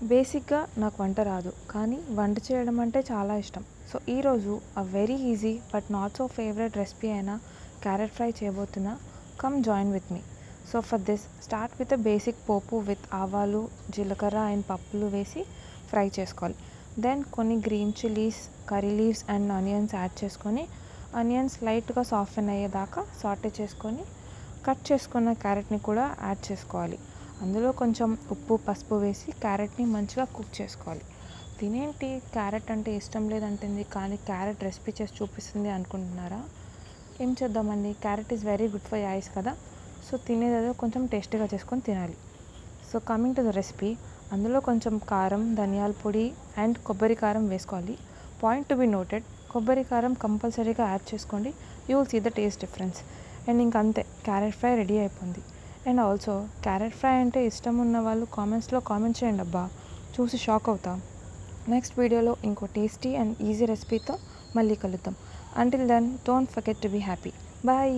బేసిక్గా నాకు వంట రాదు, కానీ వంట చేయడం అంటే చాలా ఇష్టం. సో ఈరోజు very easy but not so favourite recipe అయిన క్యారెట్ ఫ్రై చేయబోతున్నా. Come join with me. So for this start with basic పోపు విత్ ఆవాలు, జీలకర్ర అండ్ పప్పులు వేసి ఫ్రై చేసుకోవాలి. దెన్ కొన్ని green chillies, curry leaves and onions add చేసుకొని ఆనియన్స్ లైట్గా సాఫ్టన్ అయ్యేదాకా సాటే చేసుకొని కట్ చేసుకున్న క్యారెట్ని కూడా యాడ్ చేసుకోవాలి. అందులో కొంచెం ఉప్పు, పసుపు వేసి క్యారెట్ని మంచిగా కుక్ చేసుకోవాలి. తినేంటి క్యారెట్ అంటే ఇష్టం లేదంటుంది, కానీ క్యారెట్ రెసిపీ చేసి చూపిస్తుంది అనుకుంటున్నారా? ఏం చేద్దామండి, carrot is very good for ice కదా. సో తినేదేదో కొంచెం టేస్టీగా చేసుకొని తినాలి. So coming to the recipe, అందులో కొంచెం కారం, ధనియాల పొడి అండ్ కొబ్బరి కారం వేసుకోవాలి. పాయింట్ టు బి నోటెడ్, కొబ్బరి కారం కంపల్సరీగా యాడ్ చేసుకోండి. You will see the taste difference. And ఇంకంతే, క్యారెట్ ఫ్రై రెడీ అయిపోయింది. అండ్ ఆల్సో క్యారెట్ ఫ్రై అంటే ఇష్టం ఉన్న వాళ్ళు కామెంట్స్లో కామెంట్ చేయండి అబ్బా, చూసి షాక్ అవుతాం. నెక్స్ట్ వీడియోలో ఇంకో టేస్టీ అండ్ ఈజీ రెసిపీతో మళ్ళీ కలుద్దాం. Until then, don't forget to be happy. Bye.